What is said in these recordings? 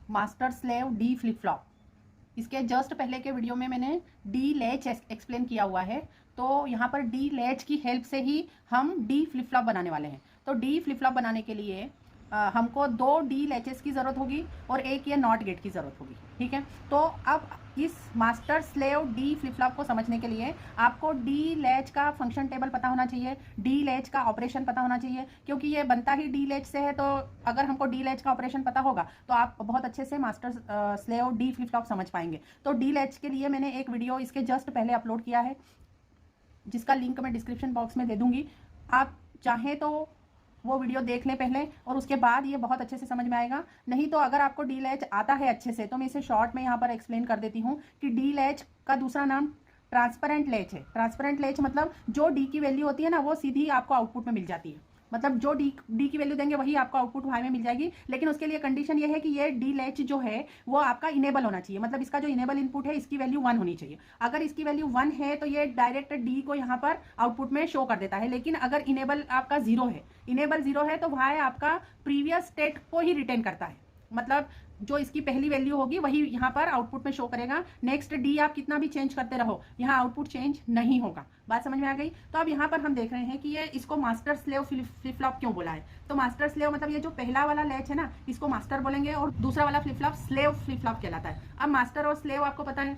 Master slave D flip flop. इसके just पहले के वीडियो में मैंने डी लैच एक्सप्लेन किया हुआ है, तो यहाँ पर डी लैच की हेल्प से ही हम डी फ्लिप फ्लॉप बनाने वाले हैं। तो डी फ्लिप फ्लॉप बनाने के लिए हमको 2 डी लैचेस की ज़रूरत होगी और एक ये नॉट गेट की ज़रूरत होगी। ठीक है, तो अब इस master slave D flip flop को समझने के लिए आपको डी लैच का फंक्शन टेबल पता होना चाहिए, डी लैच का ऑपरेशन पता होना चाहिए, क्योंकि ये बनता ही डी लैच से है। तो अगर हमको डी लैच का ऑपरेशन पता होगा तो आप बहुत अच्छे से master slave D flip flop समझ पाएंगे। तो डी लैच के लिए मैंने एक वीडियो इसके जस्ट पहले अपलोड किया है, जिसका लिंक मैं डिस्क्रिप्शन बॉक्स में दे दूंगी। आप चाहें तो वो वीडियो देख लें पहले, और उसके बाद ये बहुत अच्छे से समझ में आएगा। नहीं तो अगर आपको डी लैच आता है अच्छे से, तो मैं इसे शॉर्ट में यहाँ पर एक्सप्लेन कर देती हूँ कि डी लैच का दूसरा नाम ट्रांसपेरेंट लैच है। ट्रांसपेरेंट लैच मतलब जो डी की वैल्यू होती है ना, वो सीधी आपको आउटपुट में मिल जाती है। मतलब जो डी की वैल्यू देंगे वही आपको आउटपुट वाई में मिल जाएगी। लेकिन उसके लिए कंडीशन ये है कि ये डी लैच जो है वो आपका इनेबल होना चाहिए। मतलब इसका जो इनेबल इनपुट है, इसकी वैल्यू 1 होनी चाहिए। अगर इसकी वैल्यू 1 है तो ये डायरेक्ट डी को यहाँ पर आउटपुट में शो कर देता है। लेकिन अगर इनेबल आपका 0 है, इनेबल 0 है, तो वाई आपका प्रीवियस स्टेट को ही रिटेन करता है। मतलब जो इसकी पहली वैल्यू होगी वही यहाँ पर आउटपुट में शो करेगा। नेक्स्ट डी आप कितना भी चेंज करते रहो, यहाँ आउटपुट चेंज नहीं होगा। बात समझ में आ गई? तो अब यहाँ पर हम देख रहे हैं कि ये इसको मास्टर स्लेव फ्लिप फ्लॉप क्यों बोला है। तो मास्टर स्लेव मतलब ये जो पहला वाला लैच है ना, इसको मास्टर बोलेंगे, और दूसरा वाला flip flop slave flip flop कहलाता है। अब मास्टर और स्लेव आपको पता है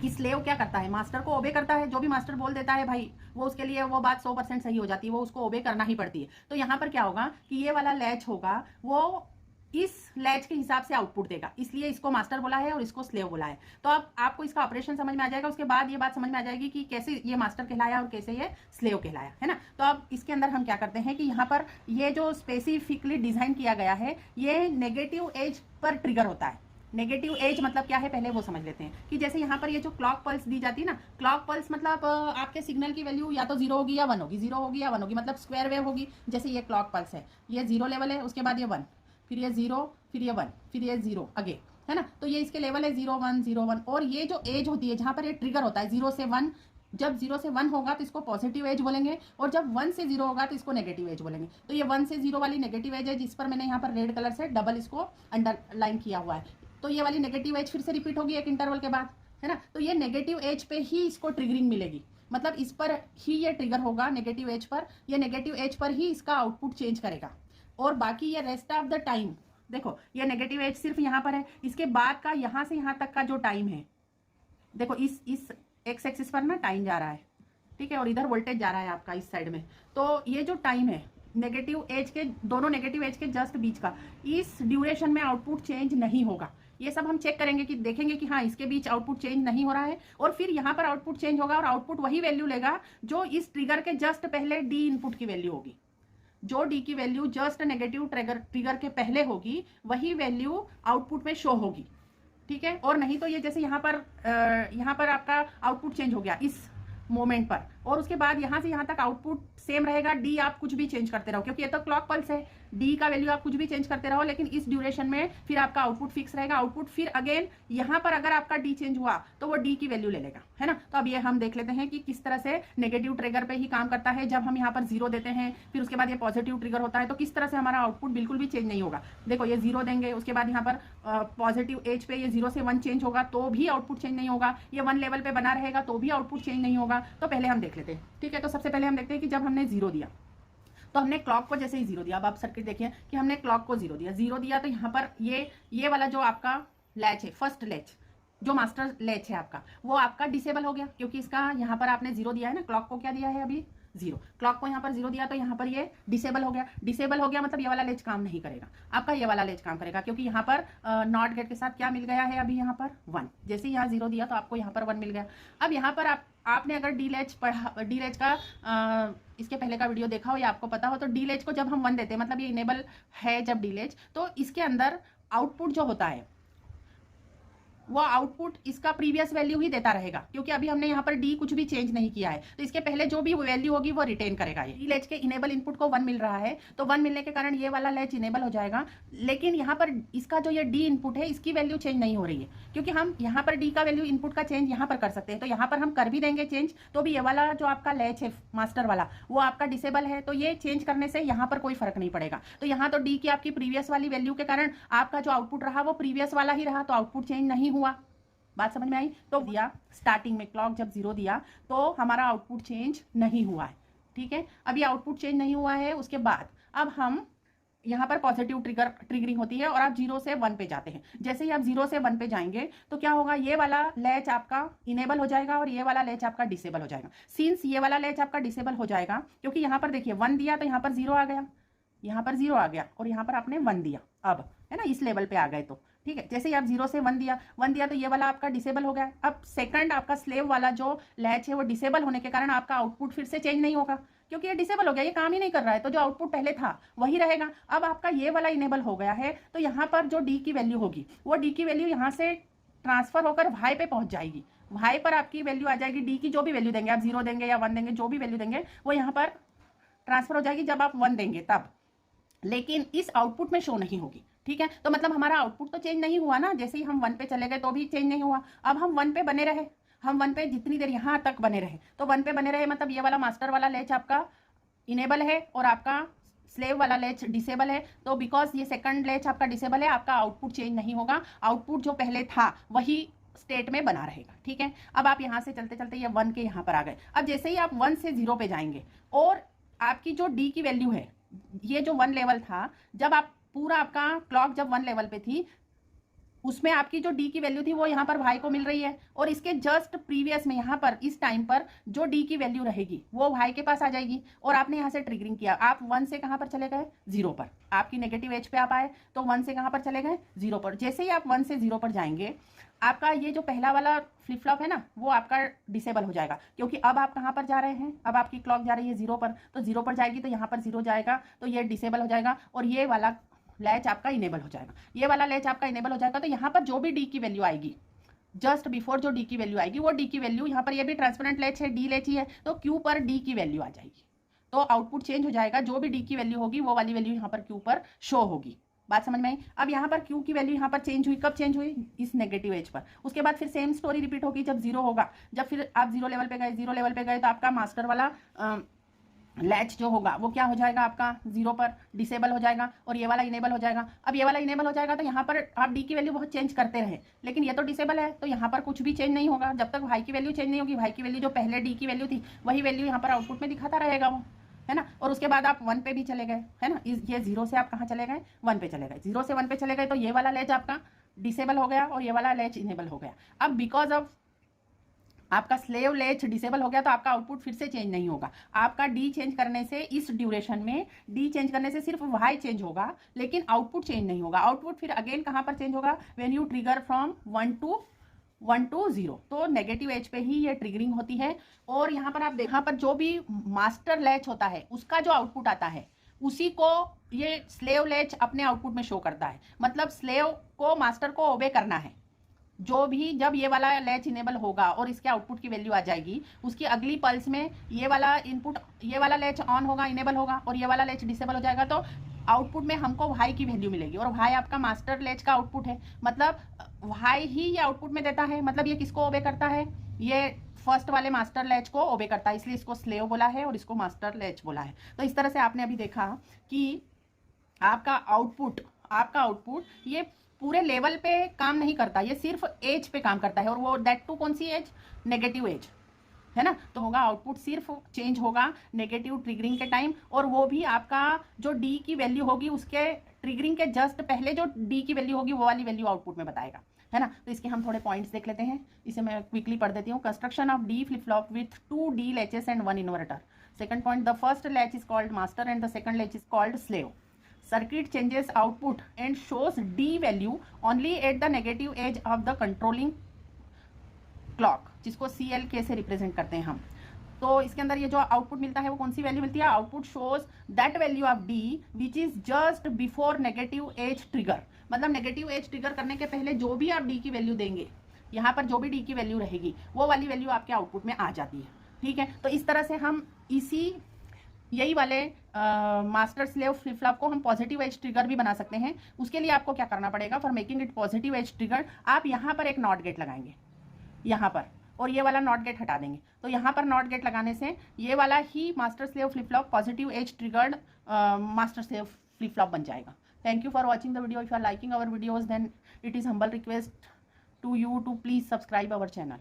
कि स्लेव क्या करता है, मास्टर को ओबे करता है। जो भी मास्टर बोल देता है भाई, वो उसके लिए वो बात 100% सही हो जाती है, वो उसको ओबे करना ही पड़ती है। तो यहाँ पर क्या होगा कि ये वाला लैच होगा वो इस लैच के हिसाब से आउटपुट देगा, इसलिए इसको मास्टर बोला है और इसको स्लेव बोला है। तो अब आपको इसका ऑपरेशन समझ में आ जाएगा। उसके बाद ये बात समझ में आ जाएगी कि कैसे ये मास्टर कहलाया और कैसे ये स्लेव कहलाया, है ना। तो अब इसके अंदर हम क्या करते हैं कि यहाँ पर ये जो स्पेसिफिकली डिजाइन किया गया है, ये नेगेटिव एज पर ट्रिगर होता है। नेगेटिव एज मतलब क्या है, पहले वो समझ लेते हैं कि जैसे यहाँ पर ये जो क्लॉक पल्स दी जाती है ना, क्लॉक पल्स मतलब आपके सिग्नल की वैल्यू या तो 0 होगी या 1 होगी, 0 होगी या 1 होगी, मतलब स्क्वायर वेव होगी। जैसे ये क्लॉक पल्स है, ये 0 लेवल है, उसके बाद ये 1, फिर ये 0, फिर ये 1, फिर ये 0 अगे, है ना। तो ये इसके लेवल है 0 1 0 1। और ये जो एज होती है जहां पर ये ट्रिगर होता है 0 से 1, जब 0 से 1 होगा तो इसको पॉजिटिव एज बोलेंगे, और जब 1 से 0 होगा तो इसको नेगेटिव एज बोलेंगे। तो ये 1 से 0 वाली नेगेटिव एज है, जिस पर मैंने यहाँ पर रेड कलर से डबल इसको अंडरलाइन किया हुआ है। तो ये वाली नेगेटिव एज फिर से रिपीट होगी एक इंटरवल के बाद, है ना। तो ये नेगेटिव एज पे ही इसको ट्रिगरिंग मिलेगी, मतलब इस पर ही ये ट्रिगर होगा नेगेटिव एज पर। ये नेगेटिव एज पर ही इसका आउटपुट चेंज करेगा, और बाकी ये रेस्ट ऑफ द टाइम, देखो ये नेगेटिव एज सिर्फ यहाँ पर है, इसके बाद का यहाँ से यहाँ तक का जो टाइम है, देखो इस एक्स एक्सिस पर ना टाइम जा रहा है, ठीक है, और इधर वोल्टेज जा रहा है आपका इस साइड में। तो ये जो टाइम है नेगेटिव एज के, दोनों नेगेटिव एज के जस्ट बीच का, इस ड्यूरेशन में आउटपुट चेंज नहीं होगा। ये सब हम चेक करेंगे कि देखेंगे कि हाँ इसके बीच आउटपुट चेंज नहीं हो रहा है, और फिर यहाँ पर आउटपुट चेंज होगा, और आउटपुट वही वैल्यू लेगा जो इस ट्रिगर के जस्ट पहले डी इनपुट की वैल्यू होगी। जो डी की वैल्यू जस्ट नेगेटिव ट्रिगर के पहले होगी, वही वैल्यू आउटपुट में शो होगी, ठीक है। और नहीं तो ये जैसे यहाँ पर आपका आउटपुट चेंज हो गया इस मोमेंट पर, और उसके बाद यहाँ से यहाँ तक आउटपुट सेम रहेगा, डी आप कुछ भी चेंज करते रहो, क्योंकि ये तो क्लॉक पल्स है, डी का वैल्यू आप कुछ भी चेंज करते रहो, लेकिन इस ड्यूरेशन में फिर आपका आउटपुट फिक्स रहेगा। आउटपुट फिर अगेन यहाँ पर अगर आपका डी चेंज हुआ तो वो डी की वैल्यू ले लेगा, है ना। तो अब ये हम देख लेते हैं कि किस तरह से नेगेटिव ट्रिगर पे ही काम करता है। जब हम यहाँ पर 0 देते हैं, फिर उसके बाद ये पॉजिटिव ट्रिगर होता है, तो किस तरह से हमारा आउटपुट बिल्कुल भी चेंज नहीं होगा। देखो ये 0 देंगे, उसके बाद यहाँ पर पॉजिटिव एज पे ये 0 से 1 चेंज होगा तो भी आउटपुट चेंज नहीं होगा, ये 1 लेवल पे बना रहेगा तो भी आउटपुट चेंज नहीं होगा। तो पहले हम देख लेते हैं, ठीक है। तो सबसे पहले हम देखते हैं कि जब हमने 0 दिया, तो हमने क्लॉक को जैसे ही 0 दिया, अब आप सर्किट देखिए कि हमने क्लॉक को 0 दिया, 0 दिया तो यहाँ पर ये वाला जो आपका लैच है, फर्स्ट लैच जो मास्टर लैच है आपका, वो आपका डिसेबल हो गया, क्योंकि इसका यहाँ पर आपने 0 दिया है ना, क्लॉक को क्या दिया है अभी 0, क्लॉक को यहाँ पर 0 दिया, तो यहाँ पर ये डिसेबल हो गया। डिसेबल हो गया मतलब ये वाला लेच काम नहीं करेगा, आपका ये वाला लेच काम करेगा, क्योंकि यहाँ पर नॉट गेट के साथ क्या मिल गया है अभी यहाँ पर 1। जैसे ही यहाँ 0 दिया तो आपको यहाँ पर 1 मिल गया। अब यहाँ पर आपने अगर डी लैच पढ़ा, डी लैच का इसके पहले का वीडियो देखा हो या आपको पता हो, तो डी लैच को जब हम 1 देते हैं, मतलब ये इनेबल है जब डी लैच, तो इसके अंदर आउटपुट जो होता है वो आउटपुट इसका प्रीवियस वैल्यू ही देता रहेगा, क्योंकि अभी हमने यहाँ पर डी कुछ भी चेंज नहीं किया है, तो इसके पहले जो भी वैल्यू होगी वो रिटेन करेगा। ये डी लैच के इनेबल इनपुट को 1 मिल रहा है, तो 1 मिलने के कारण ये वाला लैच इनेबल हो जाएगा। लेकिन यहाँ पर इसका जो ये डी इनपुट है इसकी वैल्यू चेंज नहीं हो रही है, क्योंकि हम यहाँ पर डी का वैल्यू इनपुट का चेंज यहाँ पर कर सकते हैं। तो यहाँ पर हम कर भी देंगे चेंज, तो भी ये वाला जो आपका लैच है मास्टर वाला वो आपका डिसेबल है, तो ये चेंज करने से यहाँ पर कोई फर्क नहीं पड़ेगा। तो यहाँ तो डी की आपकी प्रीवियस वाली वैल्यू के कारण आपका जो आउटपुट रहा वो प्रीवियस वाला ही रहा, तो आउटपुट चेंज नहीं हुआ। बात समझ में आई? तो दिया स्टार्टिंग में क्लॉक जब 0 दिया तो हमारा आउटपुट चेंज नहीं हुआ है, ठीक है। अभी आउटपुट चेंज नहीं हुआ है, उसके बाद अब हम यहाँ पर पॉजिटिव ट्रिगरिंग होती है और आप 0 से 1 पे जाते हैं। जैसे ही आप 0 से 1 पे जाएंगे तो क्या होगा, ये वाला लैच आपका इनेबल हो जाएगा और ये वाला लैच आपका डिसेबल हो जाएगा। सिंस ये वाला लैच आपका डिसेबल हो जाएगा, क्योंकि यहाँ पर देखिए 1 दिया तो यहाँ पर 0 आ गया, यहाँ पर 0 आ गया और यहाँ पर आपने 1 दिया, अब है ना इस लेवल पे आ गए तो ठीक है। जैसे ही आप 0 से 1 दिया तो ये वाला आपका डिसेबल हो गया। अब सेकंड आपका स्लेव वाला जो लैच है वो डिसेबल होने के कारण आपका आउटपुट फिर से चेंज नहीं होगा, क्योंकि ये डिसेबल हो गया, ये काम ही नहीं कर रहा है, तो जो आउटपुट पहले था वही रहेगा। अब आपका ये वाला इनेबल हो गया है, तो यहाँ पर जो डी की वैल्यू होगी वो डी की वैल्यू यहाँ से ट्रांसफर होकर वाई पे पहुंच जाएगी। वाई पर आपकी वैल्यू आ जाएगी, डी की जो भी वैल्यू देंगे आप 0 देंगे या 1 देंगे, जो भी वैल्यू देंगे वो यहाँ पर ट्रांसफर हो जाएगी जब आप 1 देंगे तब, लेकिन इस आउटपुट में शो नहीं होगी, ठीक है। तो मतलब हमारा आउटपुट तो चेंज नहीं हुआ ना, जैसे ही हम 1 पे चले गए तो भी चेंज नहीं हुआ। अब हम 1 पे बने रहे, हम 1 पे जितनी देर यहाँ तक बने रहे, तो 1 पे बने रहे मतलब ये वाला मास्टर वाला लैच आपका इनेबल है और आपका स्लेव वाला लैच डिसेबल है। तो बिकॉज ये सेकंड लैच आपका डिसेबल है, आपका आउटपुट चेंज नहीं होगा, आउटपुट जो पहले था वही स्टेट में बना रहेगा, ठीक है। अब आप यहाँ से चलते चलते ये 1 के यहाँ पर आ गए। अब जैसे ही आप 1 से 0 पे जाएंगे और आपकी जो डी की वैल्यू है, ये जो 1 लेवल था, जब आप पूरा आपका क्लॉक जब 1 लेवल पे थी उसमें आपकी जो डी की वैल्यू थी वो यहाँ पर वाई को मिल रही है, और इसके जस्ट प्रीवियस में यहाँ पर इस टाइम पर जो डी की वैल्यू रहेगी वो वाई के पास आ जाएगी। और आपने यहाँ से ट्रिगरिंग किया, आप 1 से कहाँ पर चले गए, 0 पर, आपकी नेगेटिव एज पे आप आए तो 1 से कहाँ पर चले गए, 0 पर। जैसे ही आप 1 से 0 पर जाएंगे आपका ये जो पहला वाला फ्लिप फ्लॉप है ना वो आपका डिसेबल हो जाएगा, क्योंकि अब आप कहाँ पर जा रहे हैं, अब आपकी क्लॉक जा रही है 0 पर, तो 0 पर जाएगी तो यहाँ पर 0 जाएगा तो ये डिसेबल हो जाएगा और ये वाला लैच आपका इनेबल हो जाएगा। ये वाला लैच आपका इनेबल हो जाएगा तो यहाँ पर जो भी डी की वैल्यू आएगी, जस्ट बिफोर जो डी की वैल्यू आएगी वो डी की वैल्यू, यहाँ पर ये भी ट्रांसपेरेंट लैच है, डी लैच ही है, तो क्यू पर डी की वैल्यू आ जाएगी, तो आउटपुट चेंज हो जाएगा। जो भी डी की वैल्यू होगी वो वाली वैल्यू यहाँ पर क्यू पर शो होगी। बात समझ में आई? अब यहाँ पर क्यू की वैल्यू यहाँ पर चेंज हुई, कब चेंज हुई, इस नेगेटिव एज पर। उसके बाद फिर सेम स्टोरी रिपीट होगी जब 0 होगा, जब फिर आप 0 लेवल पे गए, 0 लेवल पे गए तो आपका मास्टर वाला लैच जो होगा वो क्या हो जाएगा, आपका 0 पर डिसेबल हो जाएगा और ये वाला इनेबल हो जाएगा। अब ये वाला इनेबल हो जाएगा तो यहाँ पर आप डी की वैल्यू बहुत चेंज करते रहे, लेकिन ये तो डिसेबल है तो यहाँ पर कुछ भी चेंज नहीं होगा जब तक वाई की वैल्यू चेंज नहीं होगी। वाई की वैल्यू जो पहले डी की वैल्यू थी वही वैल्यू यहाँ पर आउटपुट में दिखाता रहेगा वो, है ना। और उसके बाद आप 1 पे भी चले गए, है ना, ये 0 से आप कहाँ चले गए, 1 पे चले गए, 0 से 1 पे चले गए तो ये वाला लैच आपका डिसेबल हो गया और ये वाला लैच इनेबल हो गया। अब बिकॉज ऑफ आपका स्लेव लैच डिसेबल हो गया तो आपका आउटपुट फिर से चेंज नहीं होगा। आपका डी चेंज करने से, इस ड्यूरेशन में डी चेंज करने से सिर्फ वाई चेंज होगा, लेकिन आउटपुट चेंज नहीं होगा। आउटपुट फिर अगेन कहाँ पर चेंज होगा, when you trigger from 1 to 0, तो नेगेटिव एज पे ही ये ट्रिगरिंग होती है। और यहाँ पर आप यहाँ पर जो भी मास्टर लैच होता है उसका जो आउटपुट आता है उसी को ये स्लेव लैच अपने आउटपुट में शो करता है। मतलब स्लेव को मास्टर को ओबे करना है, जो भी जब ये वाला लैच इनेबल होगा और इसके आउटपुट की वैल्यू आ जाएगी, उसकी अगली पल्स में ये वाला इनपुट, ये वाला लैच ऑन होगा, इनेबल होगा, और ये वाला लैच डिसेबल हो जाएगा, तो आउटपुट में हमको वाई की वैल्यू मिलेगी। और वाई आपका मास्टर लैच का आउटपुट है, मतलब वाई ही ये आउटपुट में देता है। मतलब ये किसको ओबे करता है, ये फर्स्ट वाले मास्टर लैच को ओबे करता है, इसलिए इसको स्लेव बोला है और इसको मास्टर लैच बोला है। तो इस तरह से आपने अभी देखा कि आपका आउटपुट ये पूरे लेवल पे काम नहीं करता, ये सिर्फ एज पे काम करता है, और वो दैट टू कौन सी एज, नेगेटिव एज, है ना। तो होगा आउटपुट सिर्फ चेंज होगा नेगेटिव ट्रिगरिंग के टाइम, और वो भी आपका जो डी की वैल्यू होगी उसके ट्रिगरिंग के जस्ट पहले जो डी की वैल्यू होगी वो वाली वैल्यू आउटपुट में बताएगा, है ना। तो इसके हम थोड़े पॉइंट्स देख लेते हैं, इसे मैं क्विकली पढ़ देती हूँ। Construction of D flip flop with 2 D latches and 1 inverter. Second point, the first latch is called master and the second latch is called slave. Circuit changes output and shows D value only at the negative edge of the controlling clock, जिसको CLK से represent करते हैं हम। तो इसके अंदर ये जो आउटपुट मिलता है वो कौन सी वैल्यू मिलती है, output shows that value of D which is just before negative edge trigger. मतलब नेगेटिव एज ट्रिगर करने के पहले जो भी आप डी की वैल्यू देंगे, यहाँ पर जो भी डी की वैल्यू रहेगी वो वाली वैल्यू आपके आउटपुट में आ जाती है। ठीक है, तो इस तरह से हम यही वाले मास्टर स्लेव फ्लिप फ्लॉप को हम पॉजिटिव एज ट्रिगर भी बना सकते हैं। उसके लिए आपको क्या करना पड़ेगा, for making it positive edge trigger आप यहाँ पर एक नॉट गेट लगाएंगे यहाँ पर, और ये वाला नॉट गेट हटा देंगे। तो यहाँ पर नॉट गेट लगाने से ये वाला ही master slave flip flop positive edge triggered master slave flip flop बन जाएगा। Thank you for watching the video. If you are liking our videos then it is humble request to you to please subscribe our channel.